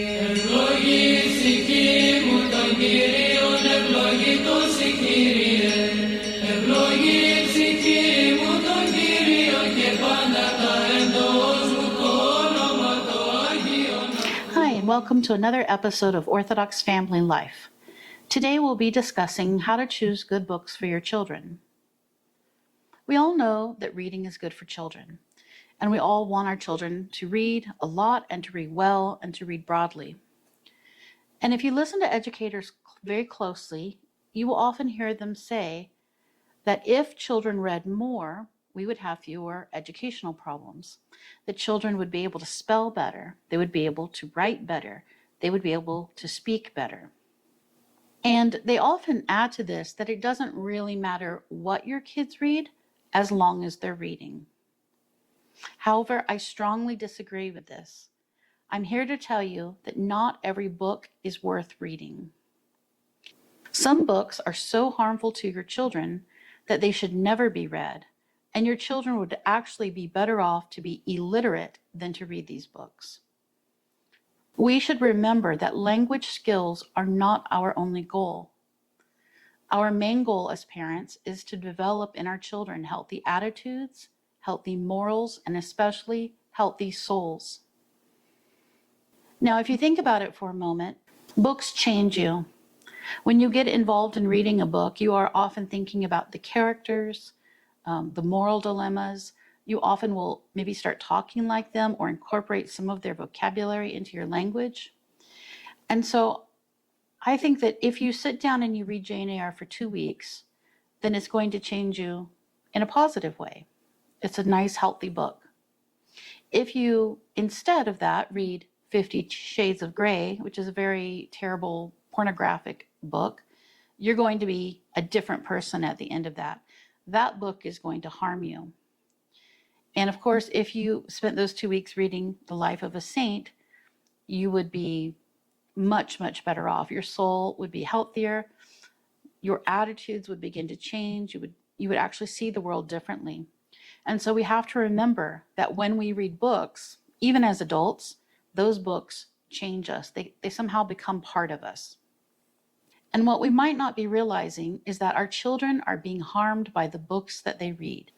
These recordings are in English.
Hi, and welcome to another episode of Orthodox Family Life. Today we'll be discussing how to choose good books for your children. We all know that reading is good for children, and we all want our children to read a lot and to read well and to read broadly. And if you listen to educators very closely, you will often hear them say that if children read more, we would have fewer educational problems. That children would be able to spell better, they would be able to write better, they would be able to speak better. And they often add to this that it doesn't really matter what your kids read as long as they're reading. However, I strongly disagree with this. I'm here to tell you that not every book is worth reading. Some books are so harmful to your children that they should never be read, and your children would actually be better off to be illiterate than to read these books. We should remember that language skills are not our only goal. Our main goal as parents is to develop in our children healthy attitudes, healthy morals, and especially healthy souls. Now, if you think about it for a moment, books change you. When you get involved in reading a book, you are often thinking about the characters, the moral dilemmas. You often will maybe start talking like them or incorporate some of their vocabulary into your language. And so I think that if you sit down and you read Jane Eyre for 2 weeks, then it's going to change you in a positive way. It's a nice, healthy book. If you, instead of that, read 50 Shades of Grey, which is a very terrible pornographic book, you're going to be a different person at the end of that. That book is going to harm you. And of course, if you spent those 2 weeks reading The Life of a Saint, you would be much, much better off. Your soul would be healthier. Your attitudes would begin to change. You would actually see the world differently. And so we have to remember that when we read books, even as adults, those books change us. They somehow become part of us. And what we might not be realizing is that our children are being harmed by the books that they read.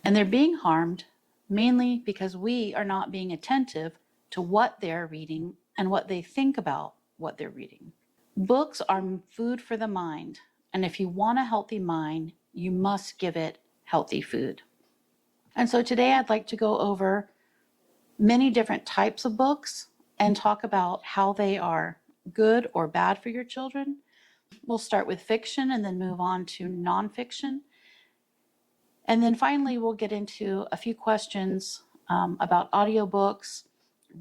And they're being harmed mainly because we are not being attentive to what they're reading and what they think about what they're reading. Books are food for the mind. And if you want a healthy mind, you must give it healthy food. And so today I'd like to go over many different types of books and talk about how they are good or bad for your children. We'll start with fiction and then move on to nonfiction. And then finally, we'll get into a few questions about audiobooks,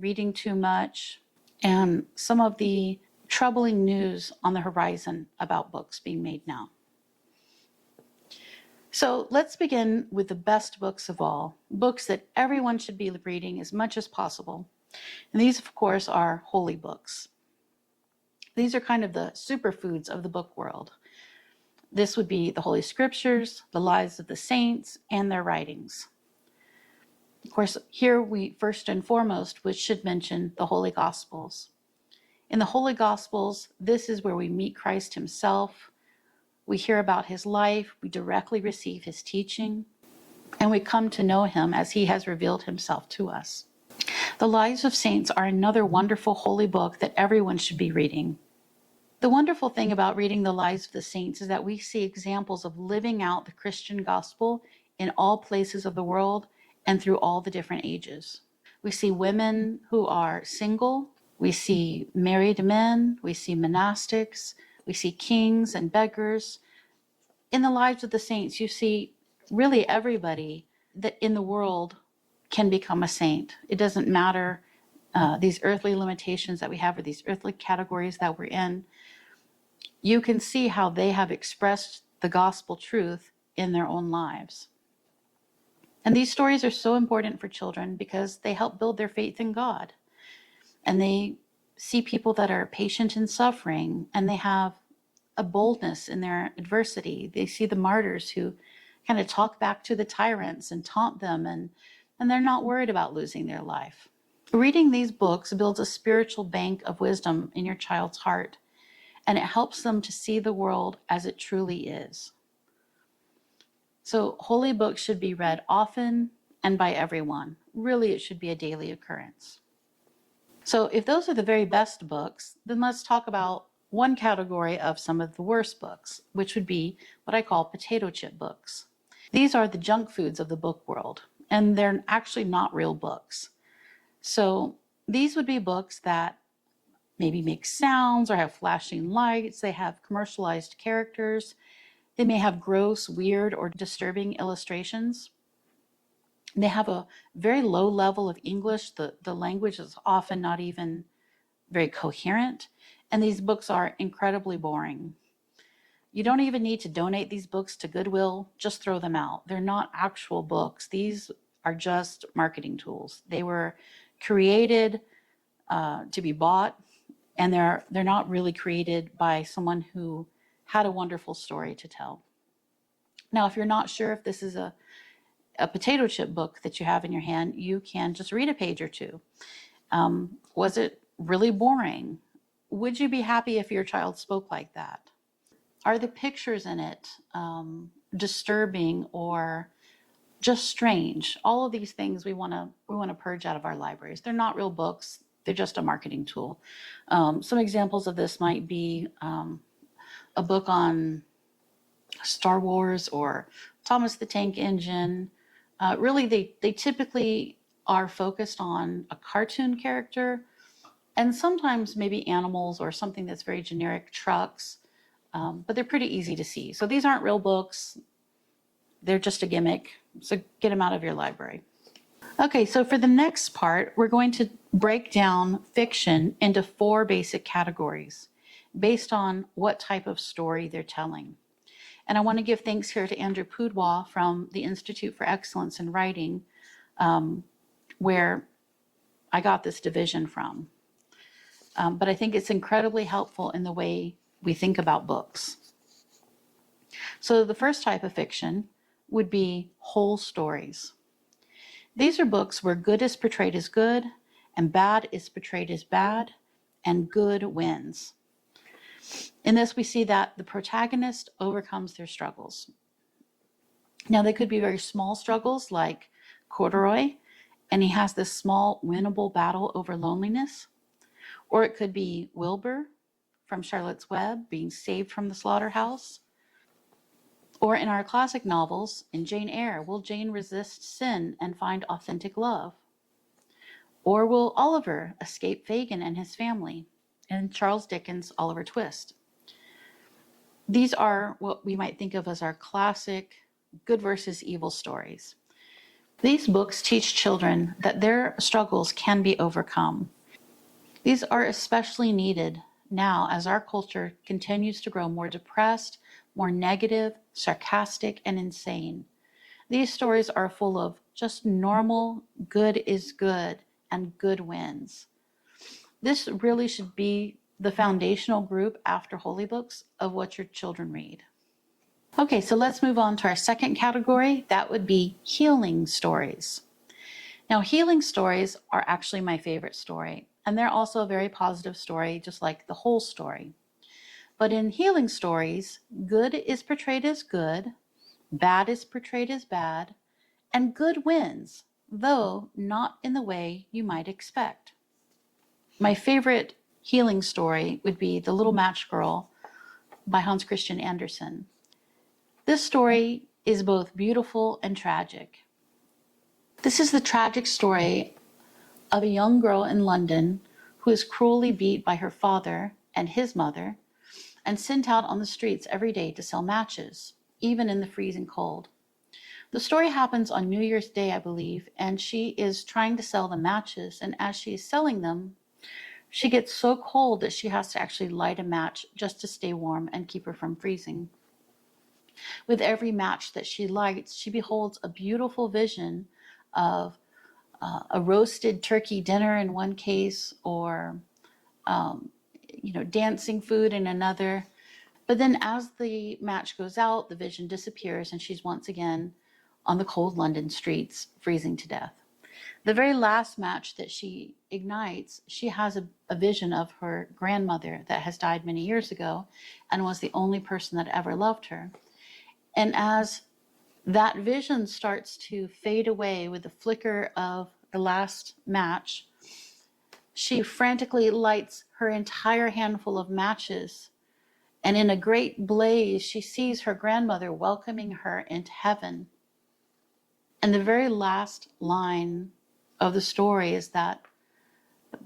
reading too much, and some of the troubling news on the horizon about books being made now. So let's begin with the best books of all, books that everyone should be reading as much as possible. And these, of course, are holy books. These are kind of the superfoods of the book world. This would be the Holy Scriptures, the lives of the saints, and their writings. Of course, here we first and foremost should mention the Holy Gospels. In the Holy Gospels, this is where we meet Christ himself. We hear about his life, we directly receive his teaching, and we come to know him as he has revealed himself to us. The Lives of Saints are another wonderful holy book that everyone should be reading. The wonderful thing about reading the lives of the saints is that we see examples of living out the Christian gospel in all places of the world and through all the different ages. We see women who are single, we see married men, we see monastics, we see kings and beggars. In the lives of the saints, you see really everybody that in the world can become a saint. It doesn't matter these earthly limitations that we have or these earthly categories that we're in. You can see how they have expressed the gospel truth in their own lives. And these stories are so important for children because they help build their faith in God. And they see people that are patient in suffering, and they have a boldness in their adversity. They see the martyrs who kind of talk back to the tyrants and taunt them, and they're not worried about losing their life. Reading these books builds a spiritual bank of wisdom in your child's heart, and it helps them to see the world as it truly is. So holy books should be read often and by everyone. Really, it should be a daily occurrence. So if those are the very best books, then let's talk about one category of some of the worst books, which would be what I call potato chip books. These are the junk foods of the book world, and they're actually not real books. So these would be books that maybe make sounds or have flashing lights. They have commercialized characters. They may have gross, weird, or disturbing illustrations. They have a very low level of English. The language is often not even very coherent. And these books are incredibly boring. You don't even need to donate these books to Goodwill. Just throw them out. They're not actual books. These are just marketing tools. They were created to be bought, and they're not really created by someone who had a wonderful story to tell. Now, if you're not sure if this is a potato chip book that you have in your hand, you can just read a page or two. Was it really boring? Would you be happy if your child spoke like that? Are the pictures in it disturbing or just strange? All of these things we want to purge out of our libraries. They're not real books. They're just a marketing tool. Some examples of this might be a book on Star Wars or Thomas the Tank Engine. Really, they typically are focused on a cartoon character and sometimes maybe animals or something that's very generic, trucks, but they're pretty easy to see. So these aren't real books. They're just a gimmick. So get them out of your library. Okay, so for the next part, we're going to break down fiction into 4 basic categories based on what type of story they're telling. And I want to give thanks here to Andrew Pudewa from the Institute for Excellence in Writing, where I got this division from. But I think it's incredibly helpful in the way we think about books. So the first type of fiction would be whole stories. These are books where good is portrayed as good, and bad is portrayed as bad, and good wins. In this, we see that the protagonist overcomes their struggles. Now, they could be very small struggles like Corduroy, and he has this small winnable battle over loneliness. Or it could be Wilbur from Charlotte's Web being saved from the slaughterhouse. Or in our classic novels, in Jane Eyre, will Jane resist sin and find authentic love? Or will Oliver escape Fagin and his family in Charles Dickens' Oliver Twist? These are what we might think of as our classic good versus evil stories. These books teach children that their struggles can be overcome. These are especially needed now as our culture continues to grow more depressed, more negative, sarcastic, and insane. These stories are full of just normal, good is good, and good wins. This really should be the foundational group after holy books of what your children read. Okay, so let's move on to our second category. That would be healing stories. Now, healing stories are actually my favorite story, and they're also a very positive story, just like the whole story. But in healing stories, good is portrayed as good, bad is portrayed as bad, and good wins, though not in the way you might expect. My favorite healing story would be The Little Match Girl by Hans Christian Andersen. This story is both beautiful and tragic. This is the tragic story of a young girl in London who is cruelly beat by her father and his mother and sent out on the streets every day to sell matches, even in the freezing cold. The story happens on New Year's Day, I believe, and she is trying to sell the matches, and as she is selling them, she gets so cold that she has to actually light a match just to stay warm and keep her from freezing. With every match that she lights, she beholds a beautiful vision of a roasted turkey dinner in one case, or dancing food in another. But then as the match goes out, the vision disappears and she's once again on the cold London streets, freezing to death. The very last match that she ignites, she has a vision of her grandmother that has died many years ago and was the only person that ever loved her. And as that vision starts to fade away with the flicker of the last match, she frantically lights her entire handful of matches. And in a great blaze, she sees her grandmother welcoming her into heaven. And the very last line of the story is that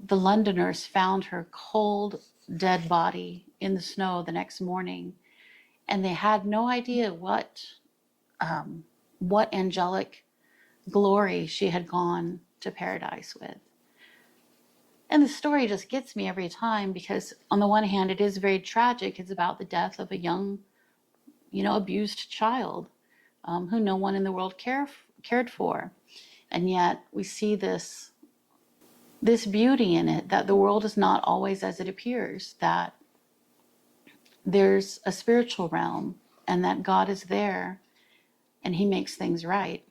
the Londoners found her cold, dead body in the snow the next morning, and they had no idea what angelic glory she had gone to paradise with. And the story just gets me every time because, on the one hand, it is very tragic. It's about the death of a young, abused child who no one in the world cared for. And yet we see this beauty in it, that the world is not always as it appears, that there's a spiritual realm and that God is there and he makes things right.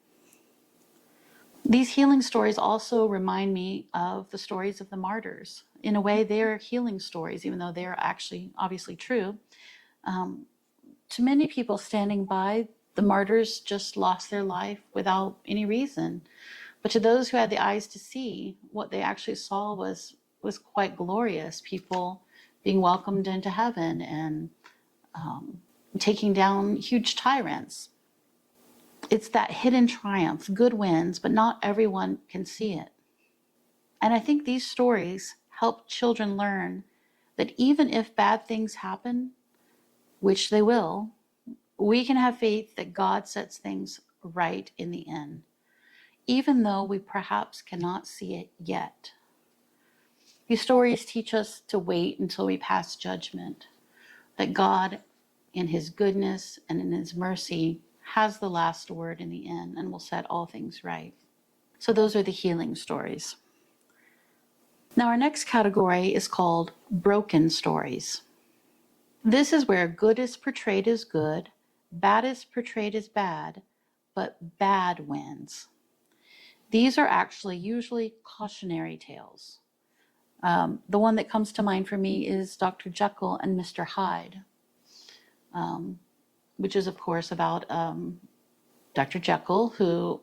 These healing stories also remind me of the stories of the martyrs. In a way, they're healing stories, even though they're actually obviously true. To many people standing by, the martyrs just lost their life without any reason. But to those who had the eyes to see, what they actually saw was quite glorious. People being welcomed into heaven and taking down huge tyrants. It's that hidden triumph. Good wins, but not everyone can see it. And I think these stories help children learn that even if bad things happen, which they will, we can have faith that God sets things right in the end, even though we perhaps cannot see it yet. These stories teach us to wait until we pass judgment, that God, in his goodness and in his mercy, has the last word in the end and will set all things right. So those are the healing stories. Now our next category is called broken stories. This is where good is portrayed as good, bad is portrayed as bad, but bad wins. These are actually usually cautionary tales. The one that comes to mind for me is Dr. Jekyll and Mr. Hyde, which is, of course, about Dr. Jekyll, who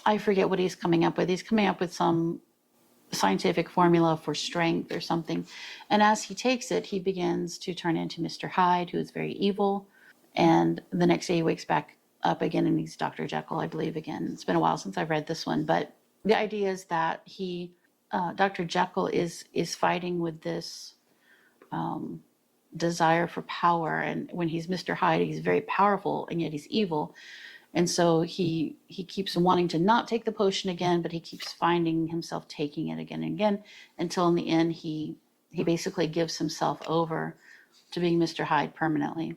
I forget what he's coming up with. He's coming up with some scientific formula for strength or something. And as he takes it, he begins to turn into Mr. Hyde, who is very evil. And the next day he wakes back up again and he's Dr. Jekyll, I believe, again. It's been a while since I've read this one, but the idea is that Dr. Jekyll is fighting with this desire for power. And when he's Mr. Hyde, he's very powerful and yet he's evil. And so he keeps wanting to not take the potion again, but he keeps finding himself taking it again and again until in the end he basically gives himself over to being Mr. Hyde permanently.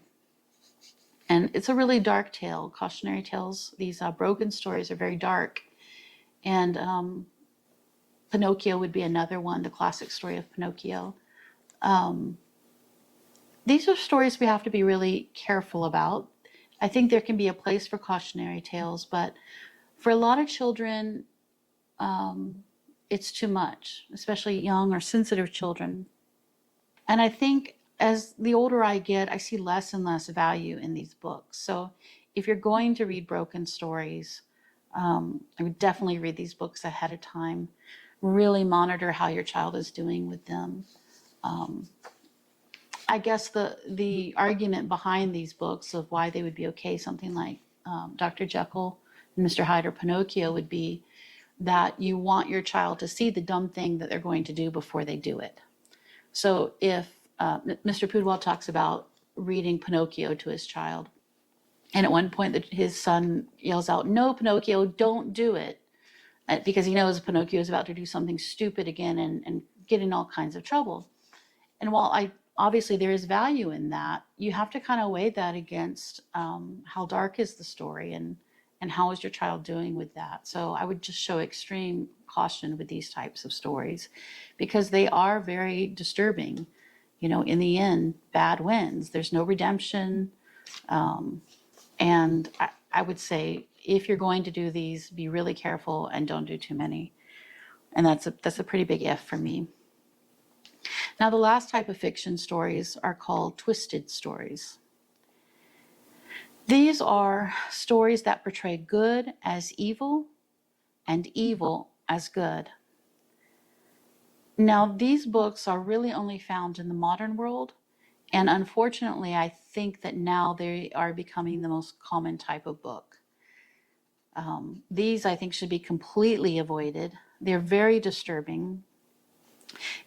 And it's a really dark tale. Cautionary tales, these broken stories are very dark. And Pinocchio would be another one, the classic story of Pinocchio. These are stories we have to be really careful about. I think there can be a place for cautionary tales, but for a lot of children, it's too much, especially young or sensitive children. And I think as the older I get, I see less and less value in these books. So if you're going to read broken stories, I would definitely read these books ahead of time. Really monitor how your child is doing with them. I guess the argument behind these books of why they would be okay, something like Dr. Jekyll and Mr. Hyde or Pinocchio, would be that you want your child to see the dumb thing that they're going to do before they do it. So if Mr. Pudewa talks about reading Pinocchio to his child, and at one point his son yells out, "No, Pinocchio, don't do it," because he knows Pinocchio is about to do something stupid again and get in all kinds of trouble. And while obviously there is value in that, you have to kind of weigh that against how dark is the story and how is your child doing with that. So I would just show extreme caution with these types of stories because they are very disturbing. In the end, bad wins. There's no redemption. And I would say if you're going to do these, be really careful and don't do too many. And that's a pretty big if for me. Now, the last type of fiction stories are called twisted stories. These are stories that portray good as evil and evil as good. Now, these books are really only found in the modern world, and unfortunately, I think that now they are becoming the most common type of book. These, I think, should be completely avoided. They're very disturbing,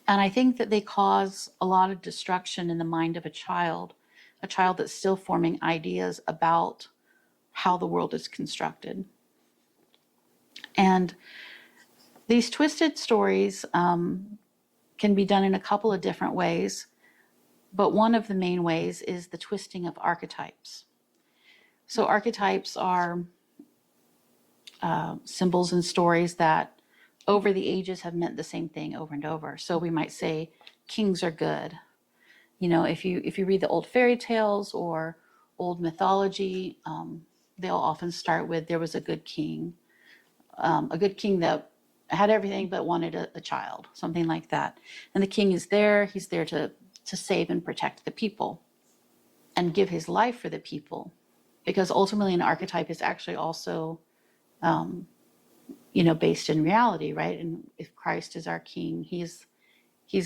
and I think that they cause a lot of destruction in the mind of a child that's still forming ideas about how the world is constructed. And these twisted stories can be done in a couple of different ways, but one of the main ways is the twisting of archetypes. So archetypes are symbols and stories that over the ages have meant the same thing over and over. So we might say kings are good. You know, if you read the old fairy tales or old mythology, they'll often start with there was a good king that had everything but wanted a child, something like that. And the king is there, he's there to save and protect the people and give his life for the people. Because ultimately an archetype is actually also, based in reality, right? And if Christ is our king, he's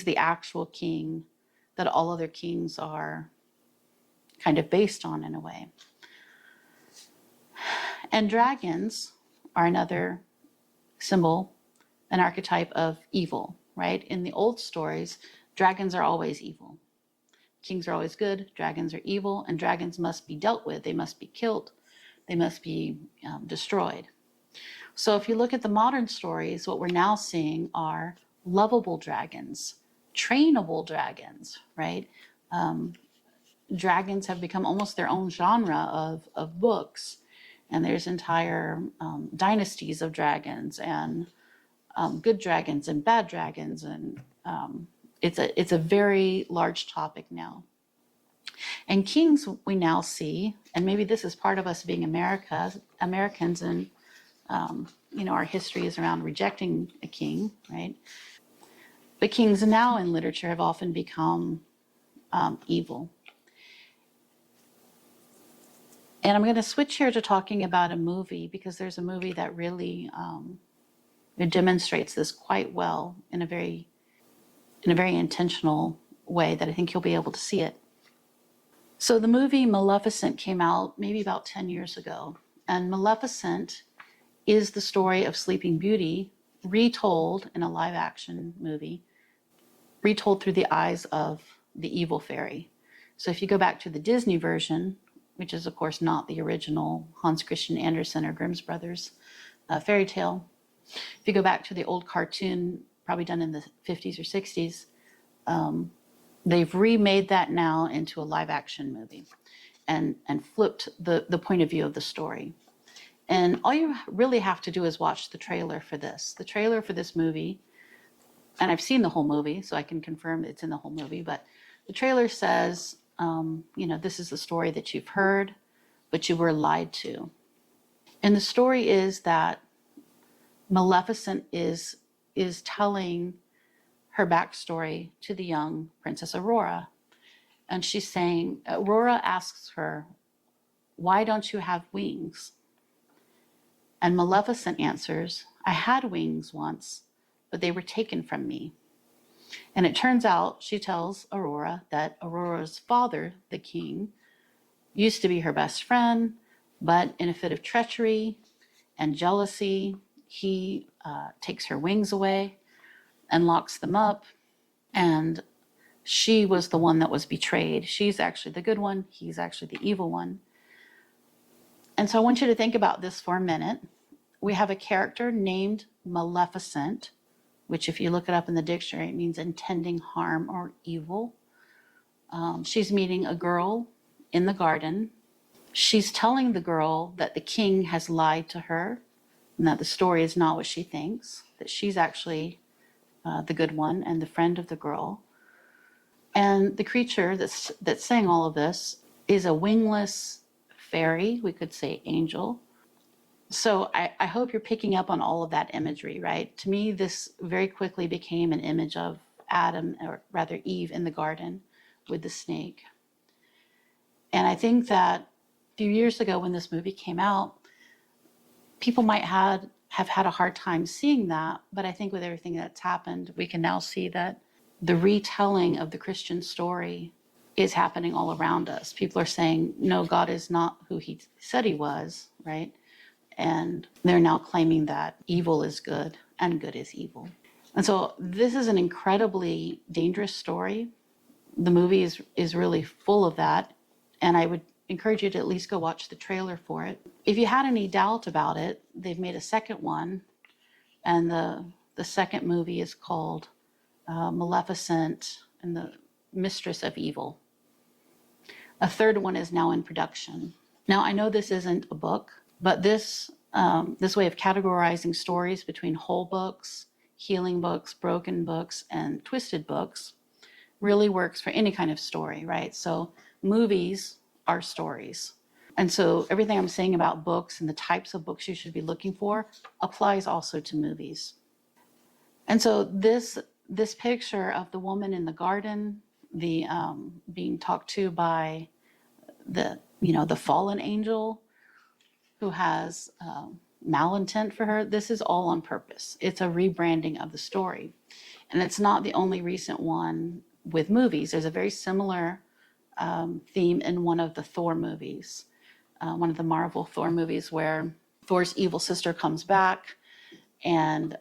the actual king that all other kings are kind of based on in a way. And dragons are another symbol, an archetype of evil, right? In the old stories, dragons are always evil. Kings are always good, dragons are evil, and dragons must be dealt with. They must be killed. They must be destroyed. So if you look at the modern stories, what we're now seeing are lovable dragons, trainable dragons, right? Dragons have become almost their own genre of books. And there's entire dynasties of dragons and good dragons and bad dragons. And it's a very large topic now. And kings we now see, and maybe this is part of us being Americans, and our history is around rejecting a king, right? But kings now in literature have often become evil. And I'm going to switch here to talking about a movie, because there's a movie that really it demonstrates this quite well in a very intentional way that I think you'll be able to see it. So the movie Maleficent came out maybe about 10 years ago. And Maleficent is the story of Sleeping Beauty retold in a live action movie, retold through the eyes of the evil fairy. So if you go back to the Disney version, which is of course not the original Hans Christian Andersen or Grimm's Brothers fairy tale, if you go back to the old cartoon, probably done in the 50s or 60s, they've remade that now into a live action movie and flipped the point of view of the story. And all you really have to do is watch the trailer for this. The trailer for this movie, and I've seen the whole movie, so I can confirm it's in the whole movie, but the trailer says, this is the story that you've heard, but you were lied to. And the story is that Maleficent is telling her backstory to the young Princess Aurora. And she's saying, Aurora asks her, why don't you have wings? And Maleficent answers, I had wings once, but they were taken from me. And it turns out, she tells Aurora that Aurora's father, the king, used to be her best friend, but in a fit of treachery and jealousy, he takes her wings away and locks them up. And she was the one that was betrayed. She's actually the good one. He's actually the evil one. And so I want you to think about this for a minute. We have a character named Maleficent, which if you look it up in the dictionary, it means intending harm or evil. She's meeting a girl in the garden. She's telling the girl that the king has lied to her and that the story is not what she thinks, that she's actually the good one and the friend of the girl. And the creature that's saying all of this is a wingless fairy, we could say angel, So I hope you're picking up on all of that imagery, right? To me, this very quickly became an image of Adam, or rather Eve, in the garden with the snake. And I think that a few years ago when this movie came out, people might have had a hard time seeing that. But I think with everything that's happened, we can now see that the retelling of the Christian story is happening all around us. People are saying, no, God is not who he said he was, right? And they're now claiming that evil is good and good is evil. And so this is an incredibly dangerous story. The movie is really full of that. And I would encourage you to at least go watch the trailer for it. If you had any doubt about it, they've made a second one. And the second movie is called Maleficent and the Mistress of Evil. A third one is now in production. Now, I know this isn't a book, but this way of categorizing stories between whole books, healing books, broken books, and twisted books really works for any kind of story, right? So movies are stories. And so everything I'm saying about books and the types of books you should be looking for applies also to movies. And so this picture of the woman in the garden, the being talked to by the fallen angel who has malintent for her, this is all on purpose. It's a rebranding of the story. And it's not the only recent one with movies. There's a very similar theme in one of the Thor movies, one of the Marvel Thor movies, where Thor's evil sister comes back and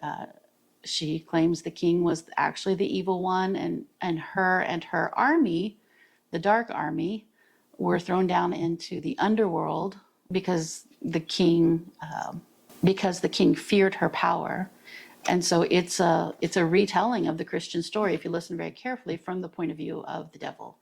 she claims the king was actually the evil one, and her army, the Dark Army, were thrown down into the underworld because the king feared her power. And so it's a retelling of the Christian story, if you listen very carefully, from the point of view of the devil.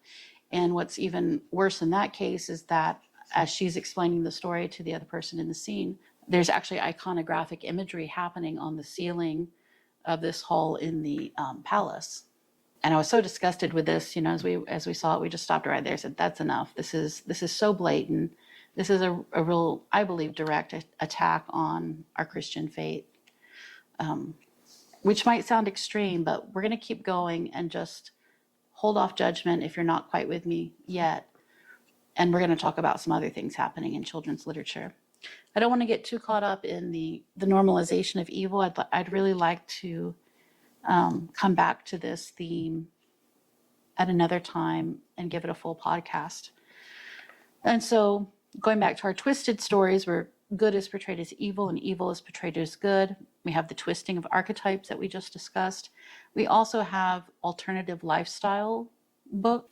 And what's even worse in that case is that as she's explaining the story to the other person in the scene, there's actually iconographic imagery happening on the ceiling of this hall in the palace. And I was so disgusted with this, as we saw it, we just stopped right there and said, that's enough. This is so blatant. This is a real, I believe, direct attack on our Christian faith, which might sound extreme, but we're going to keep going and just hold off judgment if you're not quite with me yet. And we're going to talk about some other things happening in children's literature. I don't want to get too caught up in the normalization of evil. I'd really like to come back to this theme at another time and give it a full podcast. And so going back to our twisted stories where good is portrayed as evil and evil is portrayed as good, we have the twisting of archetypes that we just discussed. We also have alternative lifestyle book.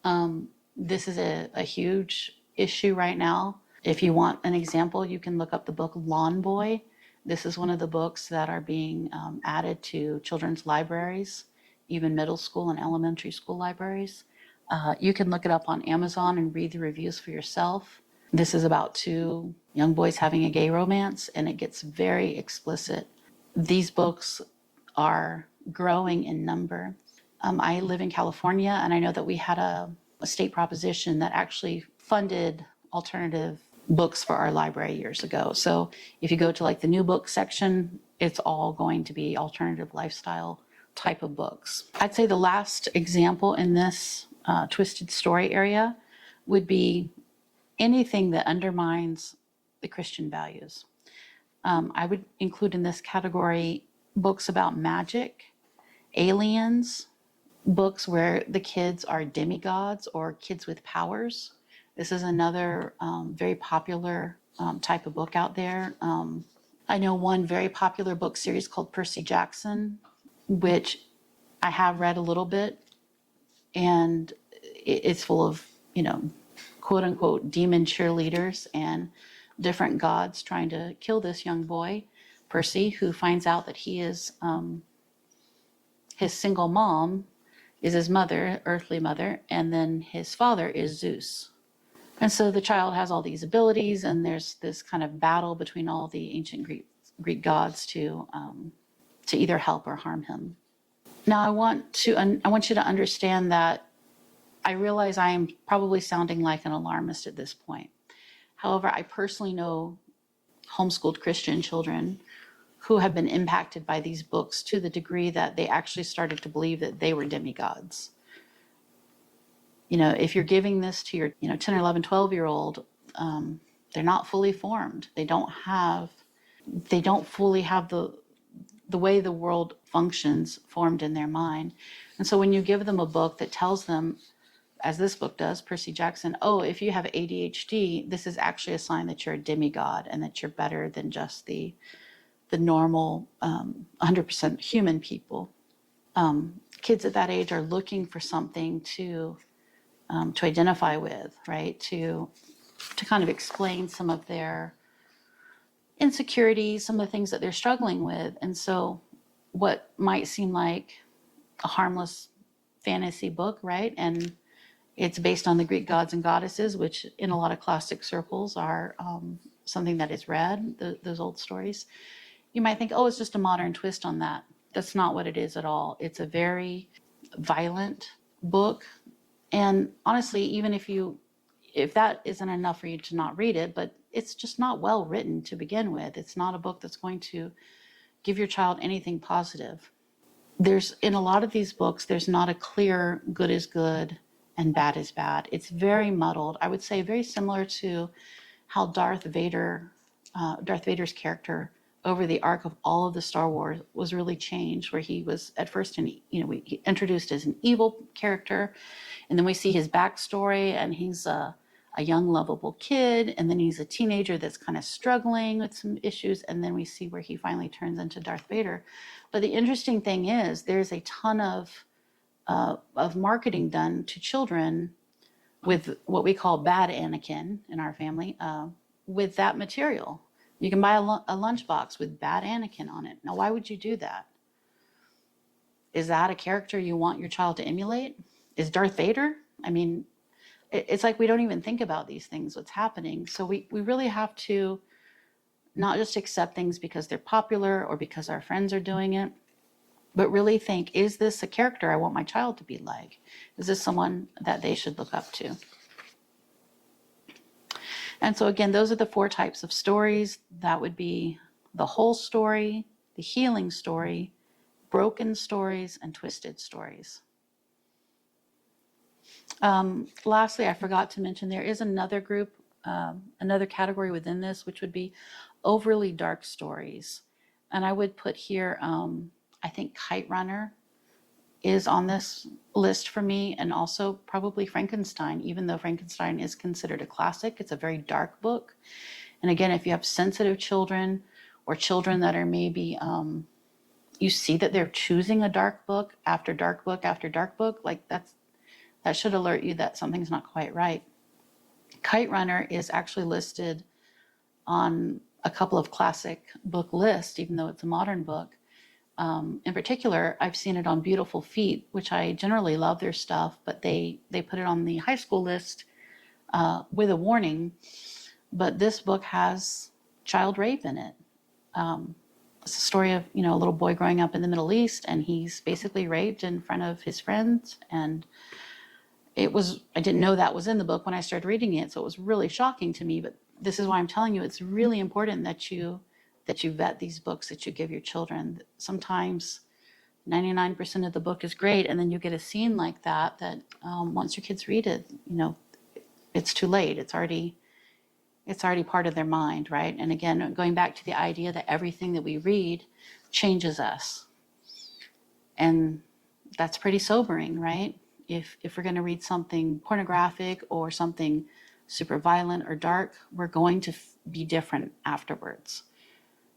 This is a huge issue right now. If you want an example, you can look up the book Lawn Boy. This is one of the books that are being added to children's libraries, even middle school and elementary school libraries. You can look it up on Amazon and read the reviews for yourself. This is about two young boys having a gay romance, and it gets very explicit. These books are growing in number. I live in California, and I know that we had a state proposition that actually funded alternative books for our library years ago. So if you go to like the new book section, it's all going to be alternative lifestyle type of books. I'd say the last example in this twisted story area would be anything that undermines the Christian values. I would include in this category books about magic, aliens, books where the kids are demigods or kids with powers. This is another very popular type of book out there. I know one very popular book series called Percy Jackson, which I have read a little bit, and it's full of, quote unquote, demon cheerleaders and different gods trying to kill this young boy, Percy, who finds out that he is, his single mom is his mother, earthly mother, and then his father is Zeus. And so the child has all these abilities, and there's this kind of battle between all the ancient Greek gods to either help or harm him. Now, I want you to understand that I realize I am probably sounding like an alarmist at this point. However, I personally know homeschooled Christian children who have been impacted by these books to the degree that they actually started to believe that they were demigods. If you're giving this to your 10 or 11, 12-year-old, they're not fully formed. They don't fully have the way the world functions formed in their mind. And so when you give them a book that tells them, as this book does, Percy Jackson, oh, if you have ADHD, this is actually a sign that you're a demigod and that you're better than just the normal 100% human people. Kids at that age are looking for something to identify with, right? To kind of explain some of their insecurities, some of the things that they're struggling with. And so what might seem like a harmless fantasy book, right? And it's based on the Greek gods and goddesses, which in a lot of classic circles are something that is read, those old stories. You might think, oh, it's just a modern twist on that. That's not what it is at all. It's a very violent book. And honestly, even if that isn't enough for you to not read it, but it's just not well written to begin with. It's not a book that's going to give your child anything positive. In a lot of these books, there's not a clear good is good and bad is bad. It's very muddled. I would say very similar to how Darth Vader's character over the arc of all of the Star Wars was really changed, where he was at first he introduced as an evil character, and then we see his backstory, and he's a young lovable kid, and then he's a teenager that's kind of struggling with some issues, and then we see where he finally turns into Darth Vader. But the interesting thing is there's a ton of marketing done to children with what we call bad Anakin in our family, with that material. You can buy a lunchbox with bad Anakin on it. Now, why would you do that? Is that a character you want your child to emulate? Is Darth Vader? I mean, it's like we don't even think about these things, what's happening. So we really have to not just accept things because they're popular or because our friends are doing it, but really think, is this a character I want my child to be like? Is this someone that they should look up to? And so again, those are the 4 types of stories. That would be the whole story, the healing story, broken stories, and twisted stories. Lastly, I forgot to mention there is another group, another category within this, which would be overly dark stories. And I would put here, I think Kite Runner is on this list for me, and also probably Frankenstein, even though Frankenstein is considered a classic. It's a very dark book. And again, if you have sensitive children or children that are maybe, you see that they're choosing a dark book after dark book after dark book, like that should alert you that something's not quite right. Kite Runner is actually listed on a couple of classic book lists, even though it's a modern book. In particular, I've seen it on Beautiful Feet, which I generally love their stuff, but they put it on the high school list with a warning. But this book has child rape in it. It's a story of, a little boy growing up in the Middle East, and he's basically raped in front of his friends. And I didn't know that was in the book when I started reading it, so it was really shocking to me. But this is why I'm telling you, it's really important that you vet these books that you give your children. Sometimes 99% of the book is great, and then you get a scene like that once your kids read it, it's too late. It's already part of their mind, right? And again, going back to the idea that everything that we read changes us. And that's pretty sobering, right? If we're going to read something pornographic or something super violent or dark, we're going to be different afterwards.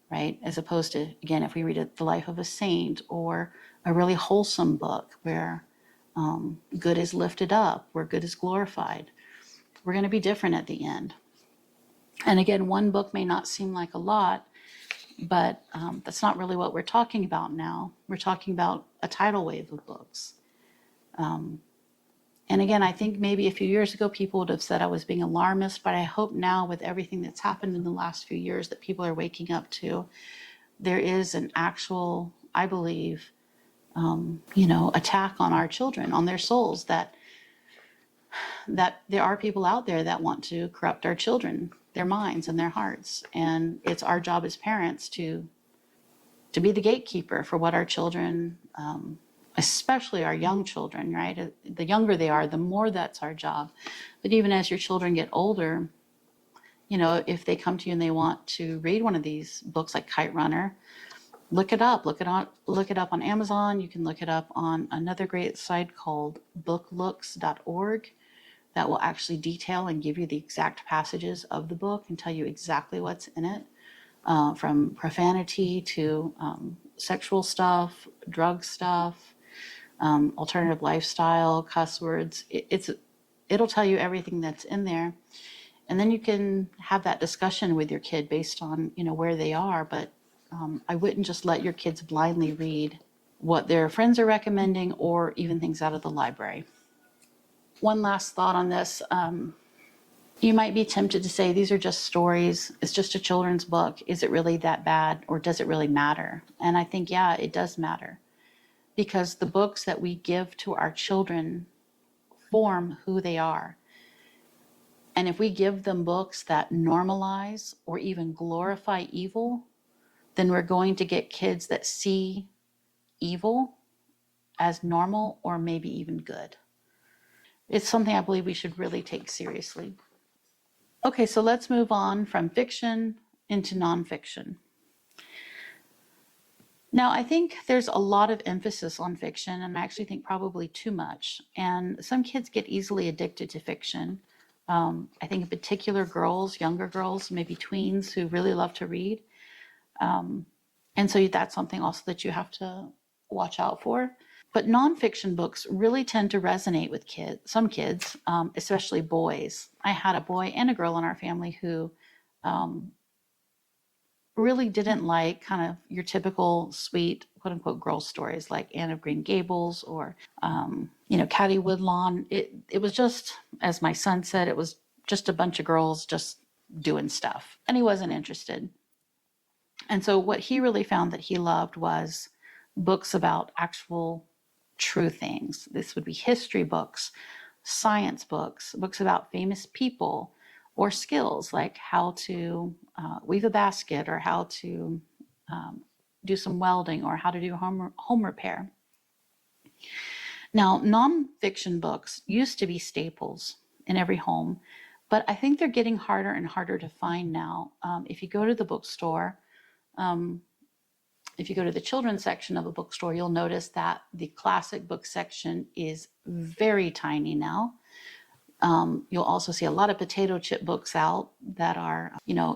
Right? As opposed to, again, if we read The Life of a Saint or a really wholesome book where good is lifted up, where good is glorified, we're going to be different at the end. And again, one book may not seem like a lot, but that's not really what we're talking about now. We're talking about a tidal wave of books. And again, I think maybe a few years ago, people would have said I was being alarmist, but I hope now with everything that's happened in the last few years that people are waking up to, there is an actual, I believe, attack on our children, on their souls, that there are people out there that want to corrupt our children. their minds and their hearts. And it's our job as parents to be the gatekeeper for what our children, especially our young children, right? The younger they are, the more that's our job. But even as your children get older, you know, if they come to you and they want to read one of these books like Kite Runner, look it up. Look it up on Amazon. You can look it up on another great site called booklooks.org that will actually detail and give you the exact passages of the book and tell you exactly what's in it. From profanity to sexual stuff, drug stuff, alternative lifestyle, cuss words. It'll tell you everything that's in there. And then you can have that discussion with your kid based on, you know, where they are. But I wouldn't just let your kids blindly read what their friends are recommending or even things out of the library. One last thought on this. You might be tempted to say, these are just stories. It's just a children's book. Is it really that bad, or does it really matter? And I think, yeah, it does matter, because the books that we give to our children form who they are. And if we give them books that normalize or even glorify evil, then we're going to get kids that see evil as normal or maybe even good. It's something I believe we should really take seriously. Okay, so let's move on from fiction into nonfiction. Now, I think there's a lot of emphasis on fiction, and I actually think probably too much. And some kids get easily addicted to fiction. I think in particular girls, younger girls, maybe tweens who really love to read. And so that's something also that you have to watch out for. But nonfiction books really tend to resonate with some kids, especially boys. I had a boy and a girl in our family who really didn't like kind of your typical sweet, quote unquote, girl stories like Anne of Green Gables or, Caddy Woodlawn. It was just, as my son said, it was just a bunch of girls just doing stuff. And he wasn't interested. And so what he really found that he loved was books about actual true things. This would be history books, science books, books about famous people, or skills like how to weave a basket, or how to do some welding, or how to do home repair. Now, nonfiction books used to be staples in every home, but I think they're getting harder and harder to find now. If you go to the bookstore, if you go to the children's section of a bookstore, you'll notice that the classic book section is very tiny now. You'll also see a lot of potato chip books out that are,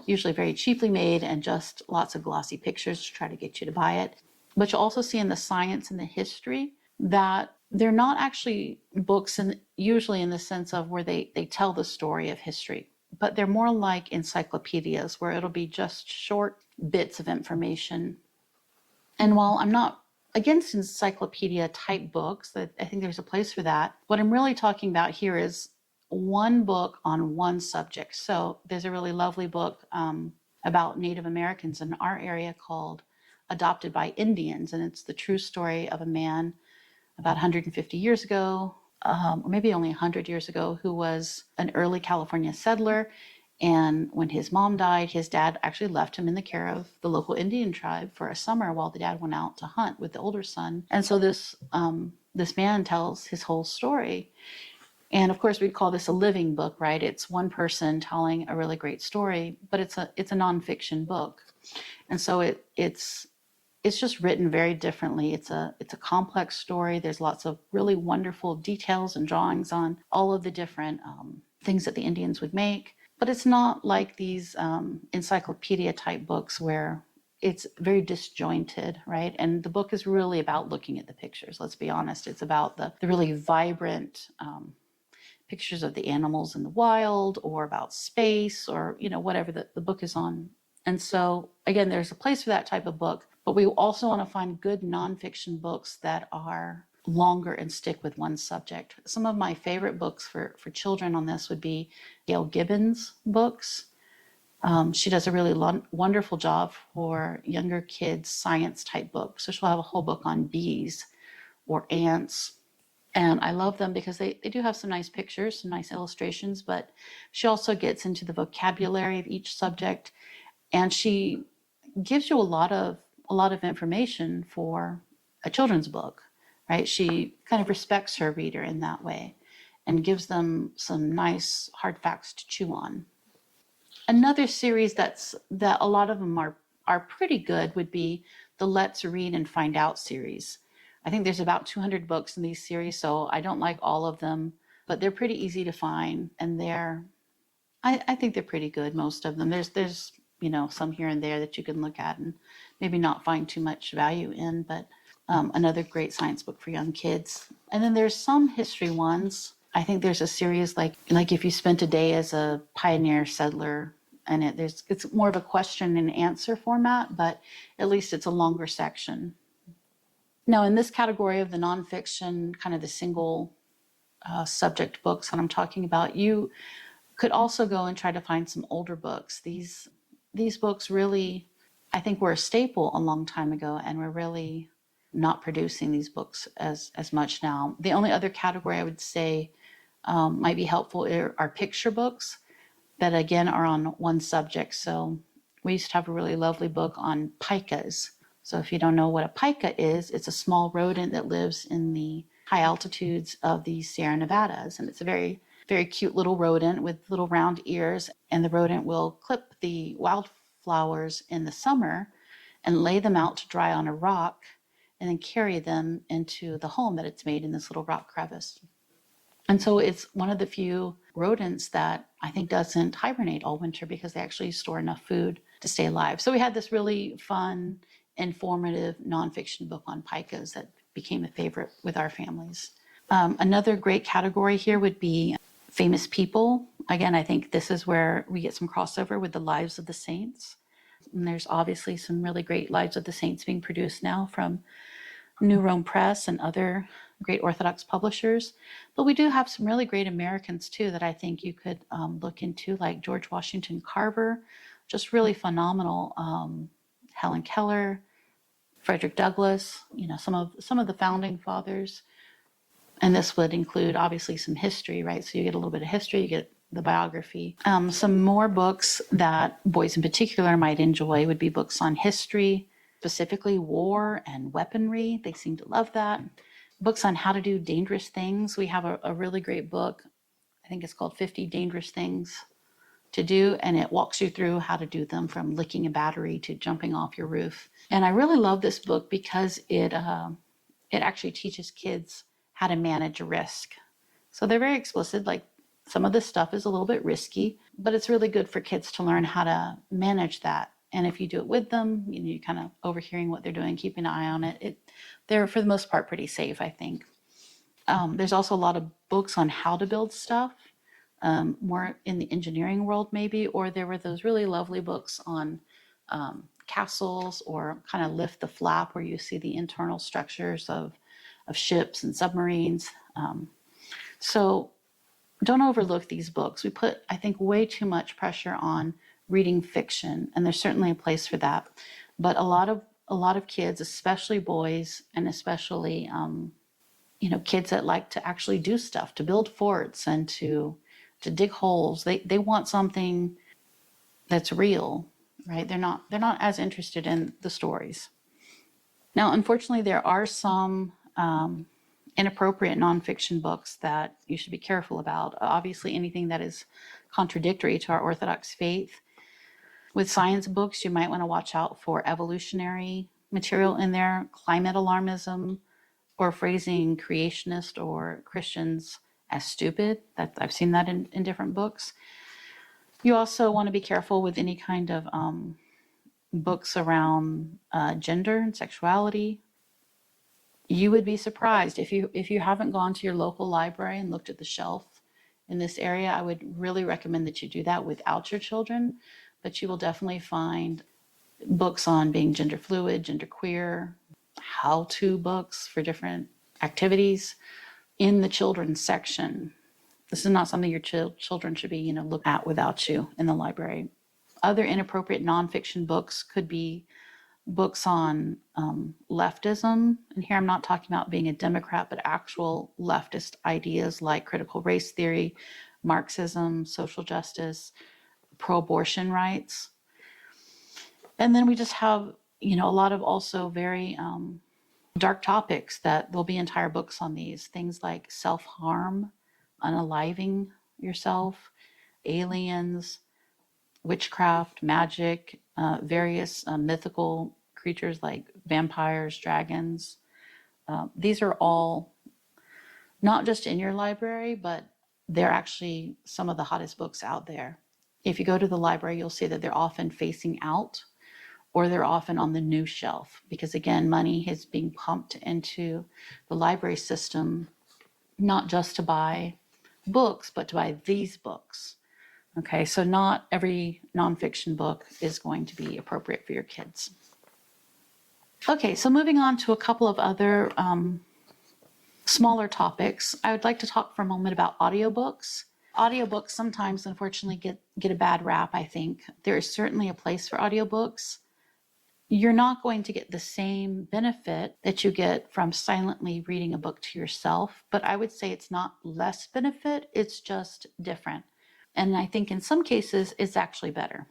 usually very cheaply made and just lots of glossy pictures to try to get you to buy it. But you'll also see in the science and the history that they're not actually books, usually in the sense of where they tell the story of history, but they're more like encyclopedias where it'll be just short bits of information. And while I'm not against encyclopedia type books, I think there's a place for that, what I'm really talking about here is one book on one subject. So there's a really lovely book about Native Americans in our area called Adopted by Indians. And it's the true story of a man about 150 years ago, or maybe only 100 years ago, who was an early California settler. And when his mom died, his dad actually left him in the care of the local Indian tribe for a summer while the dad went out to hunt with the older son. And so this man tells his whole story. And of course, we'd call this a living book, right? It's one person telling a really great story, but it's a nonfiction book. And so it's just written very differently. It's a complex story. There's lots of really wonderful details and drawings on all of the different things that the Indians would make. But it's not like these encyclopedia type books where it's very disjointed, right? And the book is really about looking at the pictures. Let's be honest. It's about the really vibrant pictures of the animals in the wild, or about space, or whatever the book is on. And so again, there's a place for that type of book, but we also want to find good nonfiction books that are longer and stick with one subject. Some of my favorite books for children on this would be Gail Gibbon's books. She does a really wonderful job for younger kids, science type books. So she'll have a whole book on bees or ants And I love them because they do have some nice pictures, some nice illustrations, but she also gets into the vocabulary of each subject, and she gives you a lot of information for a children's book, right? She kind of respects her reader in that way and gives them some nice hard facts to chew on. Another series that a lot of them are pretty good would be the Let's Read and Find Out series. I think there's about 200 books in these series, so I don't like all of them, but they're pretty easy to find, and I think they're pretty good, most of them. There's some here and there that you can look at and maybe not find too much value in, but another great science book for young kids. And then there's some history ones. I think there's a series like if you spent a day as a pioneer settler, and it's more of a question and answer format, but at least it's a longer section. Now, in this category of the nonfiction, kind of the single subject books that I'm talking about, you could also go and try to find some older books. These books really, I think, were a staple a long time ago, and we're really not producing these books as much now. The only other category I would say might be helpful are picture books that, again, are on one subject. So we used to have a really lovely book on pikas. So if you don't know what a pika is, it's a small rodent that lives in the high altitudes of the Sierra Nevadas, and it's a very very cute little rodent with little round ears, and the rodent will clip the wildflowers in the summer and lay them out to dry on a rock and then carry them into the home that it's made in this little rock crevice. And so it's one of the few rodents that I think doesn't hibernate all winter because they actually store enough food to stay alive. So we had this really fun, informative nonfiction book on pikas that became a favorite with our families. Another great category here would be famous people. Again, I think this is where we get some crossover with the lives of the saints. And there's obviously some really great lives of the saints being produced now from New Rome Press and other great Orthodox publishers. But we do have some really great Americans too that I think you could look into, like George Washington Carver, just really phenomenal. Helen Keller, Frederick Douglass, some of the founding fathers. And this would include obviously some history, right? So you get a little bit of history, you get the biography. Some more books that boys in particular might enjoy would be books on history, specifically war and weaponry. They seem to love that. Books on how to do dangerous things. We have a really great book. I think it's called 50 Dangerous Things to Do, and it walks you through how to do them, from licking a battery to jumping off your roof. And I really love this book because it actually teaches kids how to manage risk. So they're very explicit, like some of this stuff is a little bit risky, but it's really good for kids to learn how to manage that. And if you do it with them, you're kind of overhearing what they're doing, keeping an eye on it. They're, for the most part, pretty safe, I think. There's also a lot of books on how to build stuff, more in the engineering world maybe, or there were those really lovely books on castles, or kind of Lift the Flap, where you see the internal structures of ships and submarines. So don't overlook these books. We put, I think, way too much pressure on reading fiction, and there's certainly a place for that. But a lot of kids, especially boys, and especially kids that like to actually do stuff, to build forts and to dig holes, they want something that's real, right? They're not as interested in the stories. Now, unfortunately, there are some inappropriate nonfiction books that you should be careful about. Obviously, anything that is contradictory to our Orthodox faith. With science books, you might want to watch out for evolutionary material in there, climate alarmism, or phrasing creationist or Christians as stupid. I've seen that in different books. You also want to be careful with any kind of books around gender and sexuality. You would be surprised if you haven't gone to your local library and looked at the shelf in this area. I would really recommend that you do that without your children, but you will definitely find books on being gender fluid, gender queer, how-to books for different activities in the children's section. This is not something your children should be, look at without you in the library. Other inappropriate nonfiction books could be books on leftism. And here I'm not talking about being a Democrat, but actual leftist ideas like critical race theory, Marxism, social justice, pro-abortion rights. And then we just have, a lot of also very dark topics that there'll be entire books on these. Things like self-harm, unaliving yourself, aliens, witchcraft, magic, various mythical creatures like vampires, dragons. These are all not just in your library, but they're actually some of the hottest books out there. If you go to the library, you'll see that they're often facing out, or they're often on the new shelf, because again, money is being pumped into the library system, not just to buy books, but to buy these books. Okay, so not every nonfiction book is going to be appropriate for your kids. Okay, so moving on to a couple of other smaller topics, I would like to talk for a moment about audiobooks. Audiobooks sometimes, unfortunately, get a bad rap, I think. There is certainly a place for audiobooks. You're not going to get the same benefit that you get from silently reading a book to yourself, but I would say it's not less benefit, it's just different. And I think in some cases, it's actually better.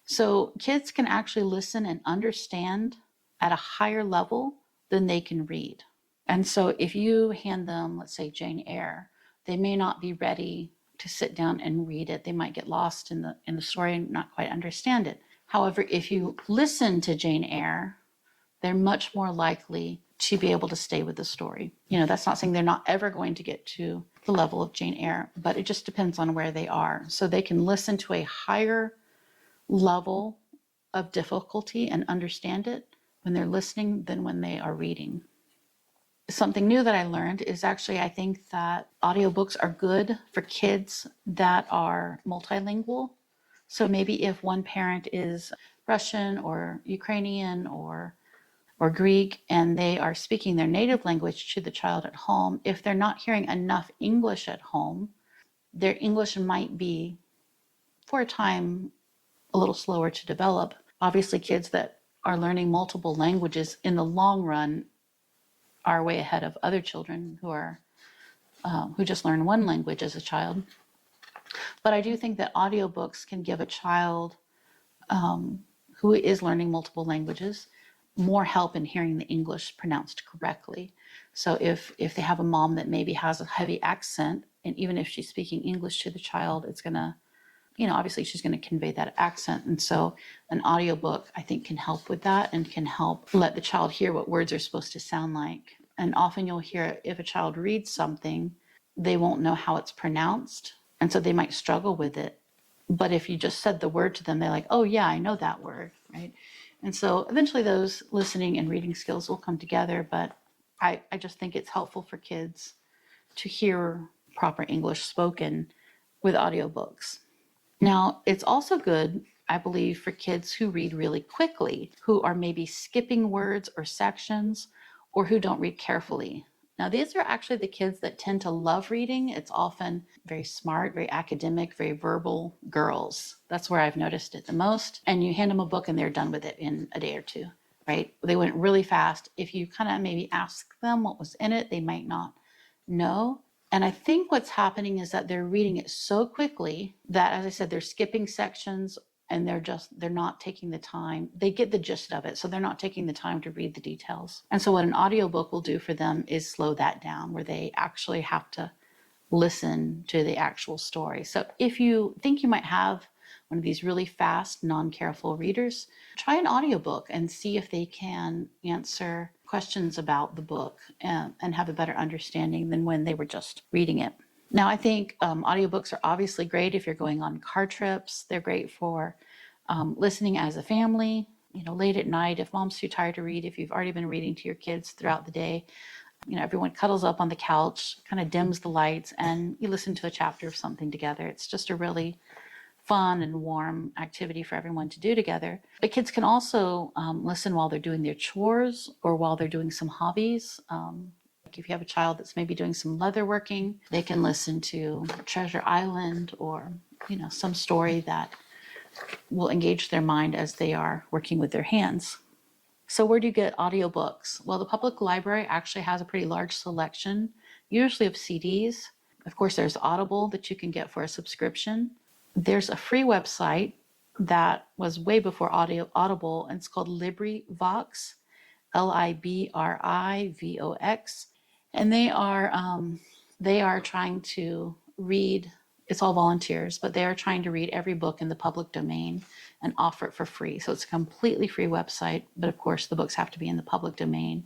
So kids can actually listen and understand at a higher level than they can read. And so if you hand them, let's say, Jane Eyre, they may not be ready to sit down and read it. They might get lost in the story and not quite understand it. However, if you listen to Jane Eyre, they're much more likely to be able to stay with the story. That's not saying they're not ever going to get to the level of Jane Eyre, but it just depends on where they are. So they can listen to a higher level of difficulty and understand it when they're listening than when they are reading. Something new that I learned is actually, I think that audiobooks are good for kids that are multilingual. So maybe if one parent is Russian or Ukrainian or Greek, and they are speaking their native language to the child at home, if they're not hearing enough English at home, their English might be, for a time, a little slower to develop. Obviously, kids that are learning multiple languages in the long run are way ahead of other children who just learn one language as a child. But I do think that audiobooks can give a child who is learning multiple languages more help in hearing the English pronounced correctly. So if they have a mom that maybe has a heavy accent, and even if she's speaking English to the child, it's going to, obviously she's going to convey that accent. And so an audiobook, I think, can help with that and can help let the child hear what words are supposed to sound like. And often you'll hear if a child reads something, they won't know how it's pronounced. And so they might struggle with it. But if you just said the word to them, they're like, oh yeah, I know that word, right? And so eventually those listening and reading skills will come together. But I just think it's helpful for kids to hear proper English spoken with audiobooks. Now, it's also good, I believe, for kids who read really quickly, who are maybe skipping words or sections, or who don't read carefully. Now, these are actually the kids that tend to love reading. It's often very smart, very academic, very verbal girls. That's where I've noticed it the most. And you hand them a book and they're done with it in a day or two, right? They went really fast. If you kind of maybe ask them what was in it, they might not know. And I think what's happening is that they're reading it so quickly that, as I said, they're skipping sections and they're not taking the time. They get the gist of it, so they're not taking the time to read the details. And so what an audiobook will do for them is slow that down, where they actually have to listen to the actual story. So if you think you might have one of these really fast, non-careful readers, try an audiobook and see if they can answer questions about the book and have a better understanding than when they were just reading it. Now, I think audiobooks are obviously great if you're going on car trips. They're great for listening as a family, late at night, if mom's too tired to read, if you've already been reading to your kids throughout the day. Everyone cuddles up on the couch, kind of dims the lights, and you listen to a chapter of something together. It's just a really fun and warm activity for everyone to do together. But kids can also listen while they're doing their chores or while they're doing some hobbies. Like if you have a child that's maybe doing some leather working, they can listen to Treasure Island or, some story that will engage their mind as they are working with their hands. So where do you get audiobooks? Well, the public library actually has a pretty large selection, usually of CDs. Of course, there's Audible that you can get for a subscription. There's a free website that was way before Audible, and it's called Librivox, Librivox, and they are trying to read. It's all volunteers, but they are trying to read every book in the public domain and offer it for free. So it's a completely free website, but of course the books have to be in the public domain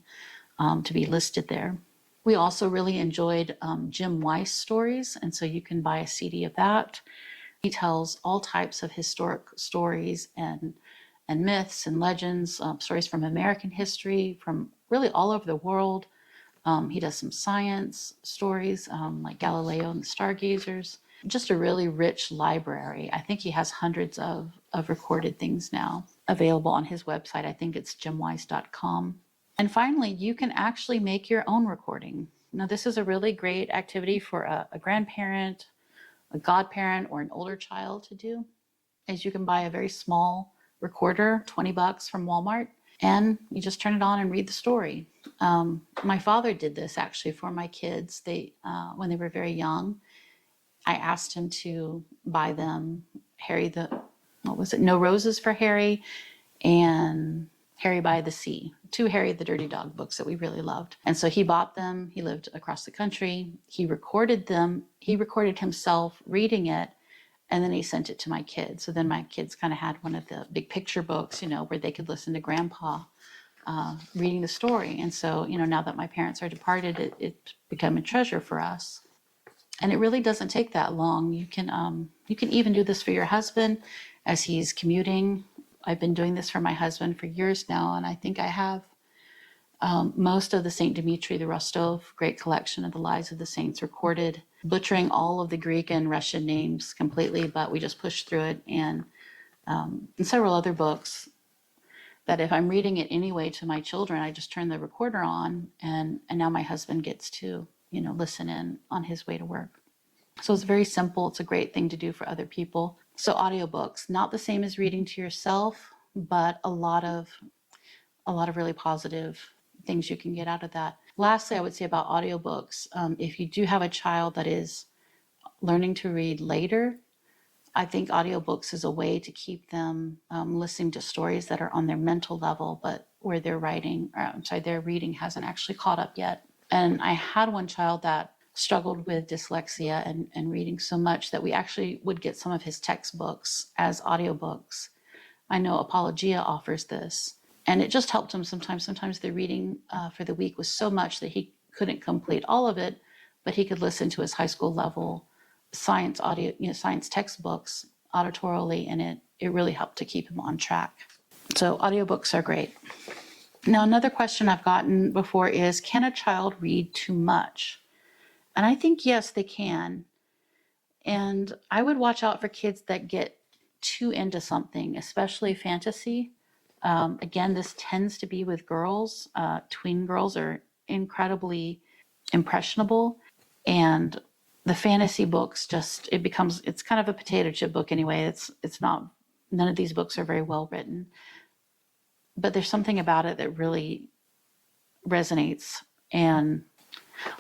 to be listed there. We also really enjoyed Jim Weiss stories, and so you can buy a CD of that. He tells all types of historic stories and myths and legends, stories from American history, from really all over the world. He does some science stories like Galileo and the Stargazers. Just a really rich library. I think he has hundreds of recorded things now available on his website. I think it's jimweiss.com. And finally, you can actually make your own recording. Now, this is a really great activity for a grandparent, a godparent, or an older child to do, is you can buy a very small recorder, $20 from Walmart, and you just turn it on and read the story. My father did this actually for my kids. When they were very young, I asked him to buy them No Roses for Harry and Harry by the Sea, two Harry the Dirty Dog books that we really loved. And so he bought them. He lived across the country. He recorded them. He recorded himself reading it, and then he sent it to my kids. So then my kids kind of had one of the big picture books, where they could listen to Grandpa reading the story. And so, now that my parents are departed, it's become a treasure for us. And it really doesn't take that long. You can even do this for your husband as he's commuting. I've been doing this for my husband for years now, and I think I have most of the St. Dimitri, the Rostov, great collection of the lives of the saints recorded, butchering all of the Greek and Russian names completely, but we just pushed through it, and several other books that if I'm reading it anyway to my children, I just turn the recorder on, and now my husband gets to listen in on his way to work. So it's very simple. It's a great thing to do for other people. So audiobooks, not the same as reading to yourself, but a lot of really positive things you can get out of that. Lastly, I would say about audiobooks, if you do have a child that is learning to read later, I think audiobooks is a way to keep them listening to stories that are on their mental level, but where their reading hasn't actually caught up yet. And I had one child that struggled with dyslexia and reading so much that we actually would get some of his textbooks as audiobooks. I know Apologia offers this, and it just helped him sometimes. Sometimes the reading for the week was so much that he couldn't complete all of it, but he could listen to his high school level science textbooks auditorily, and it really helped to keep him on track. So audiobooks are great. Now, another question I've gotten before is, can a child read too much? And I think, yes, they can. And I would watch out for kids that get too into something, especially fantasy. Again, this tends to be with girls. Tween girls are incredibly impressionable. And the fantasy books it's kind of a potato chip book anyway. None of these books are very well written. But there's something about it that really resonates, and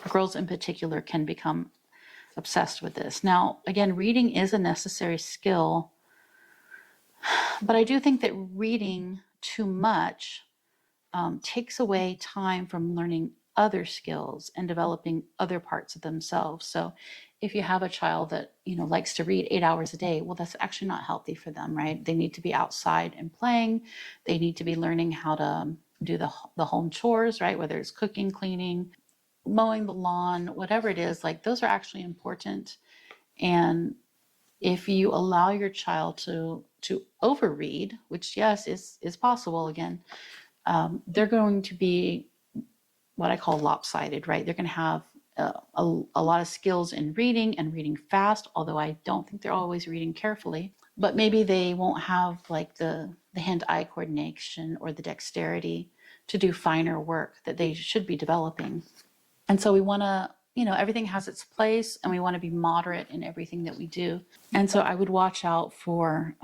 girls in particular can become obsessed with this. Now, again, reading is a necessary skill, but I do think that reading too much takes away time from learning other skills and developing other parts of themselves. So if you have a child that likes to read 8 hours a day, well, that's actually not healthy for them, right? They need to be outside and playing. They need to be learning how to do the home chores, right? Whether it's cooking, cleaning, mowing the lawn, whatever it is, like those are actually important. And if you allow your child to overread, which yes is possible, again, they're going to be what I call lopsided, right? They're going to have a lot of skills in reading and reading fast, although I don't think they're always reading carefully. But maybe they won't have like the hand-eye coordination or the dexterity to do finer work that they should be developing. And so we want to, everything has its place, and we want to be moderate in everything that we do. And so I would watch out for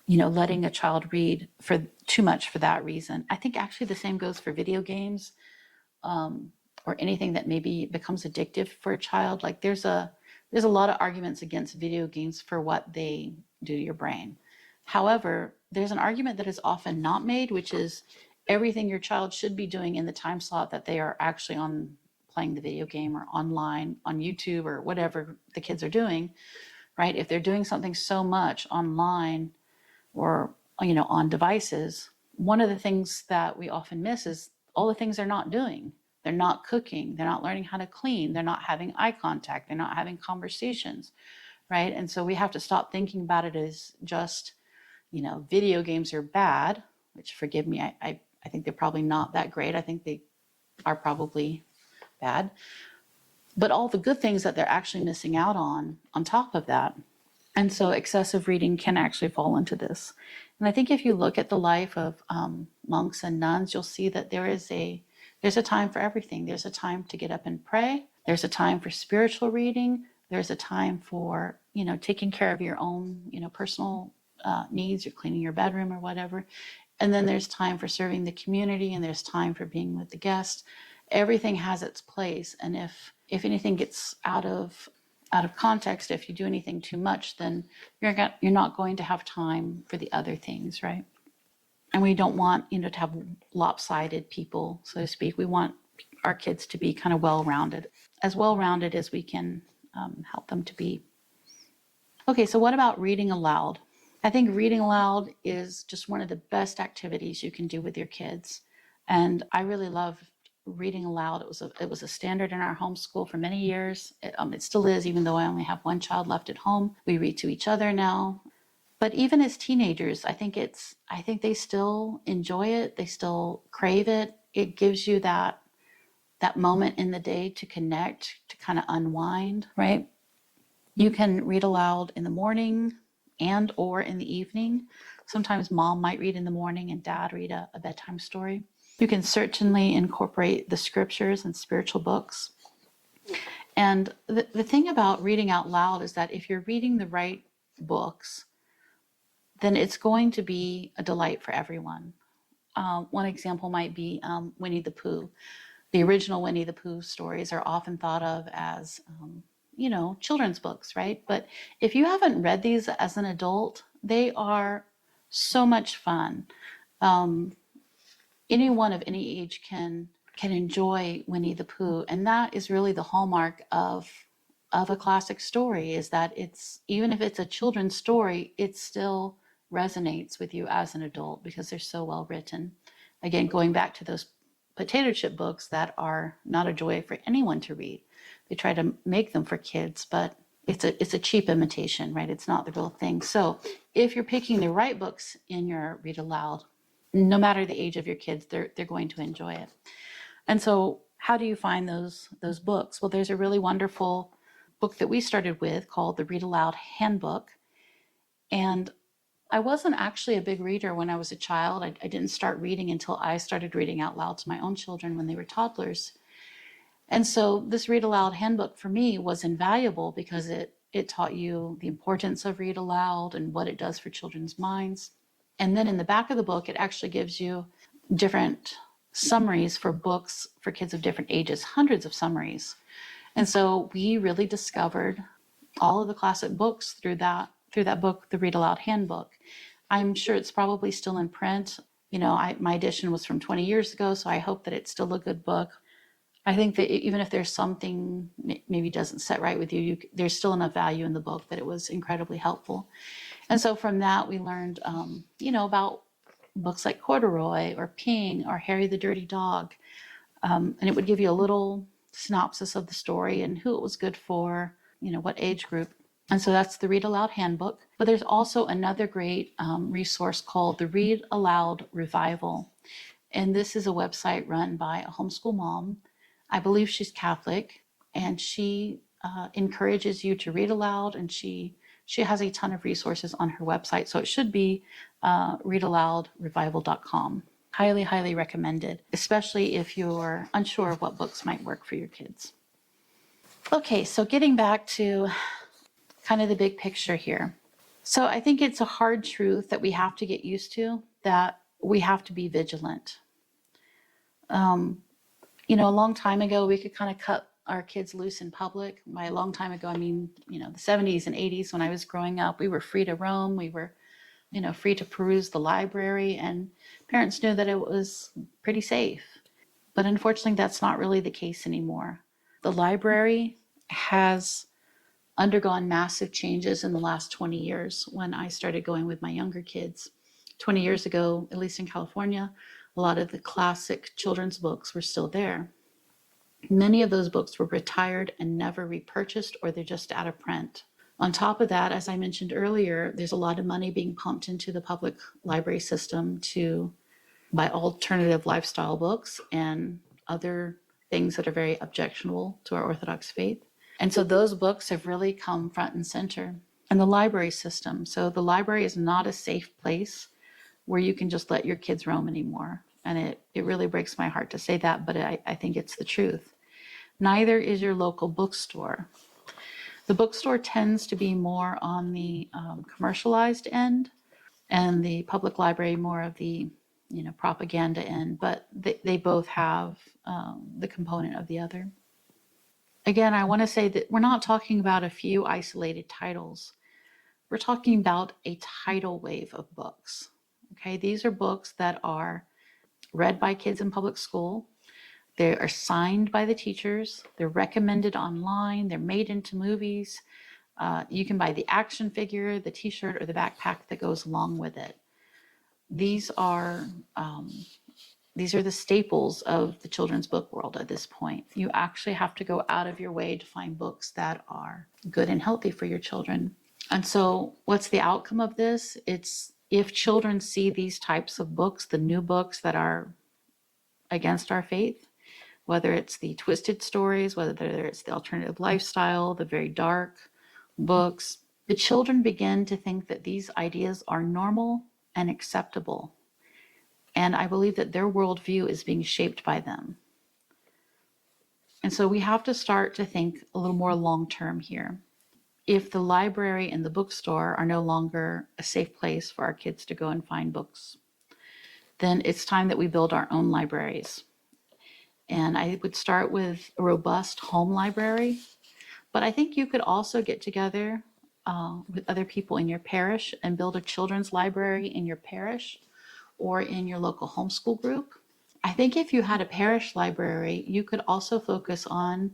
letting a child read for too much for that reason. I think actually the same goes for video games, or anything that maybe becomes addictive for a child. Like there's a lot of arguments against video games for what they do to your brain. However, there's an argument that is often not made, which is everything your child should be doing in the time slot that they are actually on playing the video game or online on YouTube or whatever the kids are doing, right? If they're doing something so much online or on devices, one of the things that we often miss is all the things they're not doing. They're not cooking, they're not learning how to clean, they're not having eye contact, they're not having conversations, right? And so we have to stop thinking about it as just, video games are bad, which, forgive me, I think they're probably not that great. I think they are probably bad. But all the good things that they're actually missing out on top of that. And so excessive reading can actually fall into this. And I think if you look at the life of monks and nuns, you'll see that there's a time for everything. There's a time to get up and pray. There's a time for spiritual reading. There's a time for, taking care of your own, personal needs. You're cleaning your bedroom or whatever. And then there's time for serving the community, and there's time for being with the guests. Everything has its place. And if anything gets out of context, if you do anything too much, then you're not going to have time for the other things, right? And we don't want, to have lopsided people, so to speak. We want our kids to be kind of well-rounded as we can help them to be. Okay, so what about reading aloud? I think reading aloud is just one of the best activities you can do with your kids. And I really love reading aloud. It was a standard in our homeschool for many years. It still is, even though I only have one child left at home. We read to each other now. But even as teenagers, I think they still enjoy it. They still crave it. It gives you that moment in the day to connect, to kind of unwind, right? You can read aloud in the morning and or in the evening. Sometimes mom might read in the morning and dad read a bedtime story. You can certainly incorporate the scriptures and spiritual books. And the thing about reading out loud is that if you're reading the right books, then it's going to be a delight for everyone. One example might be Winnie the Pooh. The original Winnie the Pooh stories are often thought of as, children's books, right? But if you haven't read these as an adult, they are so much fun. Anyone of any age can enjoy Winnie the Pooh, and that is really the hallmark of a classic story, is that even if it's a children's story, it still resonates with you as an adult because they're so well written. Again, going back to those potato chip books that are not a joy for anyone to read. They try to make them for kids, but it's a cheap imitation, right? It's not the real thing. So if you're picking the right books in your read aloud, no matter the age of your kids, they're going to enjoy it. And so how do you find those books? Well, there's a really wonderful book that we started with called the Read Aloud Handbook. And I wasn't actually a big reader when I was a child. I didn't start reading until I started reading out loud to my own children when they were toddlers. And so this Read Aloud Handbook for me was invaluable because it taught you the importance of read aloud and what it does for children's minds. And then in the back of the book, it actually gives you different summaries for books for kids of different ages, hundreds of summaries. And so we really discovered all of the classic books through that book, the Read Aloud Handbook. I'm sure it's probably still in print. My edition was from 20 years ago, so I hope that it's still a good book. I think that even if there's something maybe doesn't set right with you, there's still enough value in the book that it was incredibly helpful. And so from that, we learned, about books like Corduroy or Ping or Harry the Dirty Dog. And it would give you a little synopsis of the story and who it was good for, what age group. And so that's the Read Aloud Handbook. But there's also another great resource called the Read Aloud Revival. And this is a website run by a homeschool mom. I believe she's Catholic, and she encourages you to read aloud, and she has a ton of resources on her website. So it should be readaloudrevival.com. Highly, highly recommended, especially if you're unsure of what books might work for your kids. Okay, so getting back to kind of the big picture here. So I think it's a hard truth that we have to get used to, that we have to be vigilant. A long time ago, we could kind of cut our kids loose in public. By a long time ago, I mean, the 70s and 80s when I was growing up, we were free to roam. We were, free to peruse the library, and parents knew that it was pretty safe. But unfortunately, that's not really the case anymore. The library has undergone massive changes in the last 20 years. When I started going with my younger kids 20 years ago, at least in California, a lot of the classic children's books were still there. Many of those books were retired and never repurchased, or they're just out of print. On top of that, as I mentioned earlier, there's a lot of money being pumped into the public library system to buy alternative lifestyle books and other things that are very objectionable to our Orthodox faith. And so those books have really come front and center. And the library system. So the library is not a safe place where you can just let your kids roam anymore. And it really breaks my heart to say that, but I think it's the truth. Neither is your local bookstore. The bookstore tends to be more on the commercialized end, and the public library more of the propaganda end, but they both have the component of the other. Again, I want to say that we're not talking about a few isolated titles. We're talking about a tidal wave of books. Okay, these are books that are read by kids in public school. They are signed by the teachers. They're recommended online. They're made into movies. You can buy the action figure, the t-shirt, or the backpack that goes along with it. These are the staples of the children's book world at this point. You actually have to go out of your way to find books that are good and healthy for your children. And so what's the outcome of this? It's if children see these types of books, the new books that are against our faith, whether it's the twisted stories, whether it's the alternative lifestyle, the very dark books, the children begin to think that these ideas are normal and acceptable. And I believe that their worldview is being shaped by them. And so we have to start to think a little more long-term here. If the library and the bookstore are no longer a safe place for our kids to go and find books, then it's time that we build our own libraries. And I would start with a robust home library, but I think you could also get together with other people in your parish and build a children's library in your parish or in your local homeschool group. I think if you had a parish library, you could also focus on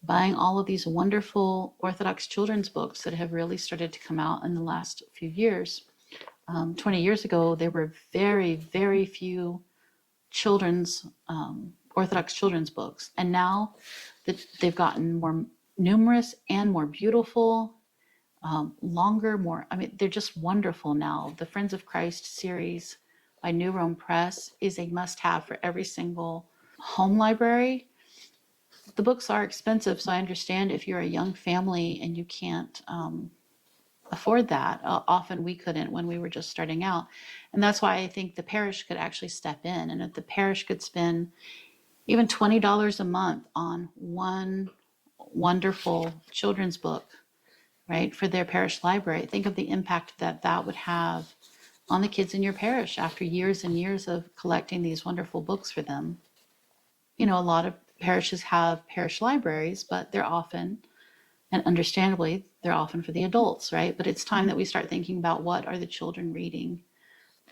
buying all of these wonderful Orthodox children's books that have really started to come out in the last few years. 20 years ago, there were very, very few children's Orthodox children's books. And now that they've gotten more numerous and more beautiful, longer, they're just wonderful now. The Friends of Christ series by New Rome Press is a must-have for every single home library. The books are expensive, so I understand if you're a young family and you can't afford that. Often we couldn't when we were just starting out. And that's why I think the parish could actually step in. And if the parish could spend even $20 a month on one wonderful children's book, right, for their parish library, think of the impact that that would have on the kids in your parish after years and years of collecting these wonderful books for them. A lot of parishes have parish libraries, but they're often, and understandably, they're often for the adults, right? But it's time that we start thinking about what are the children reading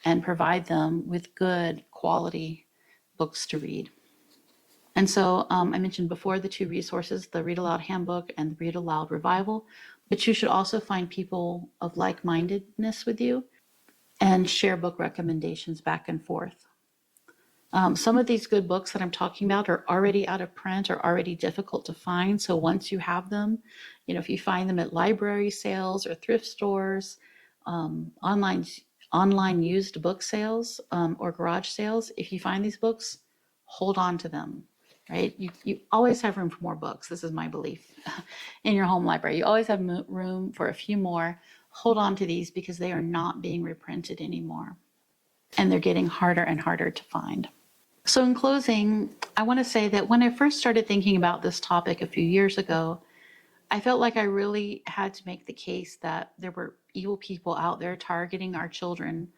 and provide them with good quality books to read. And so I mentioned before the two resources, the Read Aloud Handbook and the Read Aloud Revival, but you should also find people of like-mindedness with you and share book recommendations back and forth. Some of these good books that I'm talking about are already out of print, are already difficult to find. So once you have them, if you find them at library sales or thrift stores, online used book sales or garage sales, if you find these books, hold on to them, right? You always have room for more books. This is my belief in your home library. You always have room for a few more. Hold on to these because they are not being reprinted anymore. And they're getting harder and harder to find. So in closing, I want to say that when I first started thinking about this topic a few years ago, I felt like I really had to make the case that there were evil people out there targeting our children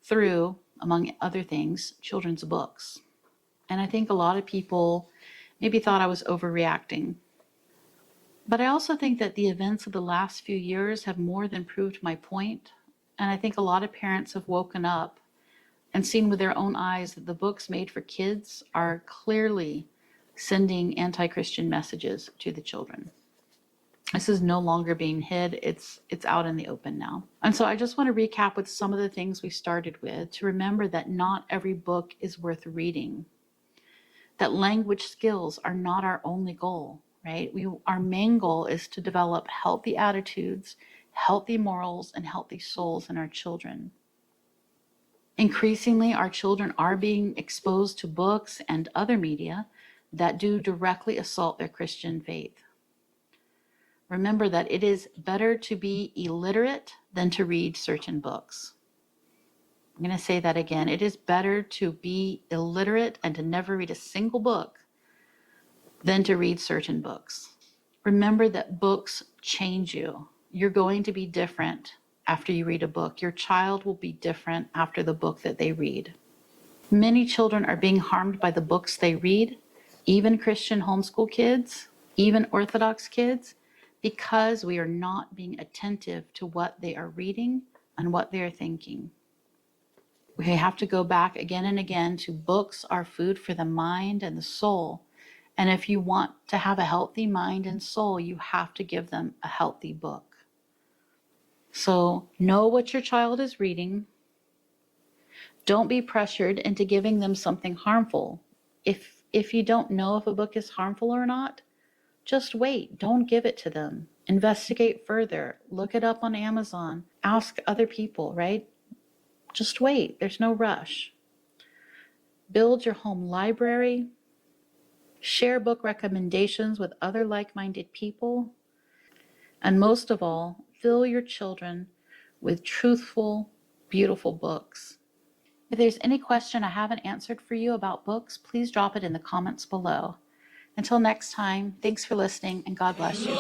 through, among other things, children's books. And I think a lot of people maybe thought I was overreacting. But I also think that the events of the last few years have more than proved my point. And I think a lot of parents have woken up and seen with their own eyes that the books made for kids are clearly sending anti-Christian messages to the children. This is no longer being hid. It's out in the open now. And so I just want to recap with some of the things we started with to remember that not every book is worth reading, that language skills are not our only goal, right? Our main goal is to develop healthy attitudes, healthy morals, and healthy souls in our children. Increasingly, our children are being exposed to books and other media that do directly assault their Christian faith. Remember that it is better to be illiterate than to read certain books. I'm going to say that again. It is better to be illiterate and to never read a single book than to read certain books. Remember that books change you. You're going to be different after you read a book. Your child will be different after the book that they read. Many children are being harmed by the books they read, even Christian homeschool kids, even Orthodox kids, because we are not being attentive to what they are reading and what they are thinking. We have to go back again and again to books are food for the mind and the soul. And if you want to have a healthy mind and soul, you have to give them a healthy book. So know what your child is reading. Don't be pressured into giving them something harmful. If you don't know if a book is harmful or not, just wait. Don't give it to them. Investigate further. Look it up on Amazon. Ask other people, right? Just wait. There's no rush. Build your home library. Share book recommendations with other like-minded people. And most of all, fill your children with truthful, beautiful books. If there's any question I haven't answered for you about books, please drop it in the comments below. Until next time, thanks for listening and God bless you.